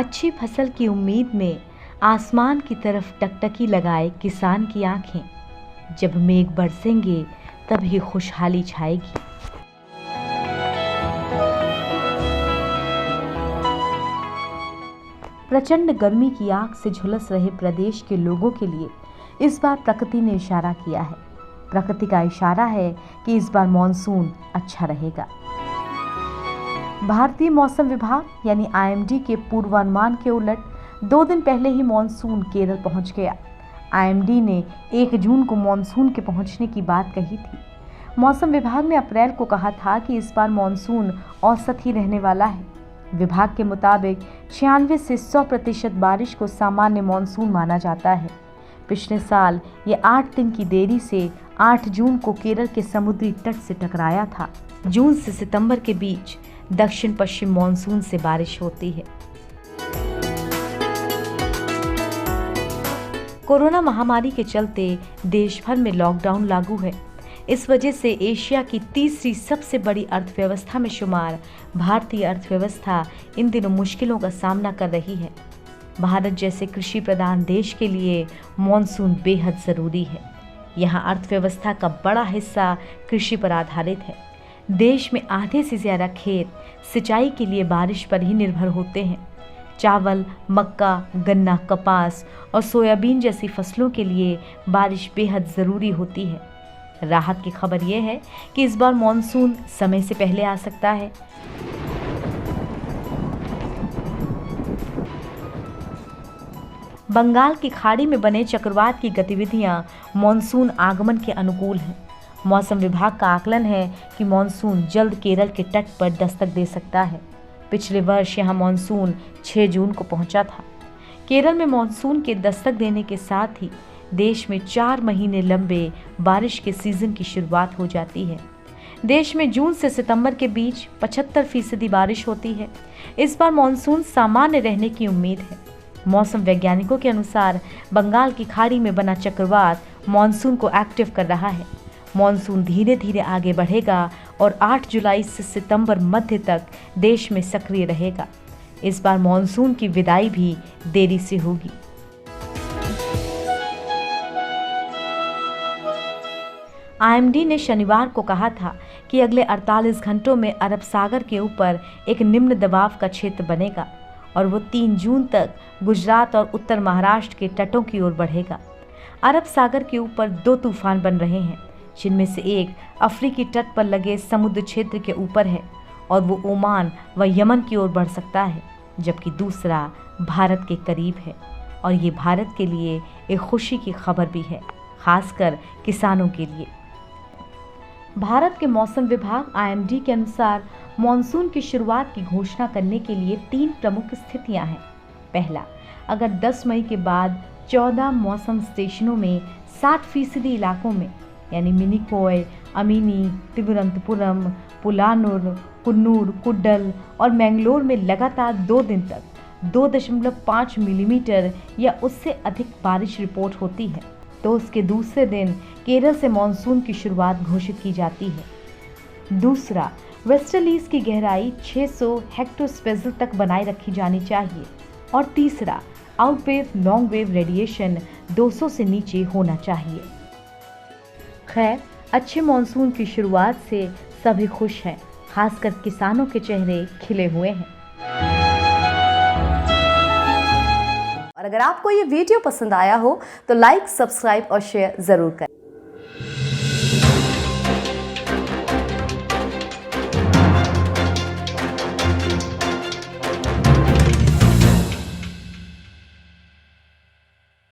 अच्छी फसल की उम्मीद में आसमान की तरफ टकटकी लगाए किसान की आंखें। जब मेघ बरसेंगे तभी खुशहाली छाएगी। प्रचंड गर्मी की आग से झुलस रहे प्रदेश के लोगों के लिए इस बार प्रकृति ने इशारा किया है। प्रकृति का इशारा है कि इस बार मॉनसून अच्छा रहेगा। भारतीय मौसम विभाग यानी आईएमडी के पूर्वानुमान के उलट 2 दिन पहले ही मॉनसून केरल पहुंच गया। आईएमडी ने 1 जून को मॉनसून के पहुंचने की बात कही थी। मौसम विभाग ने अप्रैल को कहा था कि इस बार मॉनसून औसत ही रहने वाला है। विभाग के मुताबिक 96 से 100% बारिश को सामान्य मॉनसून माना जाता है। पिछले साल ये 8 दिन की देरी से 8 जून को केरल के समुद्री तट से टकराया था। जून से सितंबर के बीच दक्षिण पश्चिम मॉनसून से बारिश होती है। कोरोना महामारी के चलते देश भर में लॉकडाउन लागू है। इस वजह से एशिया की तीसरी सबसे बड़ी अर्थव्यवस्था में शुमार भारतीय अर्थव्यवस्था इन दिनों मुश्किलों का सामना कर रही है। भारत जैसे कृषि प्रधान देश के लिए मॉनसून बेहद ज़रूरी है। यहाँ अर्थव्यवस्था का बड़ा हिस्सा कृषि पर आधारित है। देश में आधे से ज़्यादा खेत सिंचाई के लिए बारिश पर ही निर्भर होते हैं। चावल, मक्का, गन्ना, कपास और सोयाबीन जैसी फसलों के लिए बारिश बेहद ज़रूरी होती है। राहत की खबर यह है कि इस बार मॉनसून समय से पहले आ सकता है। बंगाल की खाड़ी में बने चक्रवात की गतिविधियां मॉनसून आगमन के अनुकूल हैं। मौसम विभाग का आकलन है कि मॉनसून जल्द केरल के तट पर दस्तक दे सकता है। पिछले वर्ष यहां मॉनसून 6 जून को पहुंचा था। केरल में मॉनसून के दस्तक देने के साथ ही देश में 4 महीने लंबे बारिश के सीजन की शुरुआत हो जाती है। देश में जून से सितंबर के बीच 75% बारिश होती है। इस बार मॉनसून सामान्य रहने की उम्मीद है। मौसम वैज्ञानिकों के अनुसार बंगाल की खाड़ी में बना चक्रवात मॉनसून को एक्टिव कर रहा है। मॉनसून धीरे धीरे आगे बढ़ेगा और 8 जुलाई से सितंबर मध्य तक देश में सक्रिय रहेगा। इस बार मॉनसून की विदाई भी देरी से होगी। आईएमडी ने शनिवार को कहा था कि अगले 48 घंटों में अरब सागर के ऊपर एक निम्न दबाव का क्षेत्र बनेगा और वो 3 जून तक गुजरात और उत्तर महाराष्ट्र के तटों की ओर बढ़ेगा। अरब सागर के ऊपर 2 तूफान बन रहे हैं, जिनमें से एक अफ्रीकी तट पर लगे समुद्र क्षेत्र के ऊपर है और वो ओमान व यमन की ओर बढ़ सकता है, जबकि दूसरा भारत के करीब है। और ये भारत के लिए एक खुशी की खबर भी है, खासकर किसानों के लिए। भारत के मौसम विभाग आईएमडी के अनुसार मॉनसून की शुरुआत की घोषणा करने के लिए 3 प्रमुख स्थितियां हैं। पहला, अगर 10 मई के बाद 14 मौसम स्टेशनों में 60% इलाकों में यानी मिनिकोय, अमिनी, तिरुवनंतपुरम, पुलानुर, कुन्नूर, कुड्डल और मैंगलोर में लगातार 2 दिन तक 2.5 मिलीमीटर या उससे अधिक बारिश रिपोर्ट होती है, तो उसके दूसरे दिन केरल से मॉनसून की शुरुआत घोषित की जाती है। दूसरा, वेस्टर्लीज की गहराई 600 हेक्टोस्पेजल तक बनाए रखी जानी चाहिए। और तीसरा, आउटवेव लॉन्ग वेव रेडिएशन 200 से नीचे होना चाहिए। खैर, अच्छे मॉनसून की शुरुआत से सभी खुश हैं, खासकर किसानों के चेहरे खिले हुए हैं। और अगर आपको ये वीडियो पसंद आया हो तो लाइक, सब्सक्राइब और शेयर जरूर करें।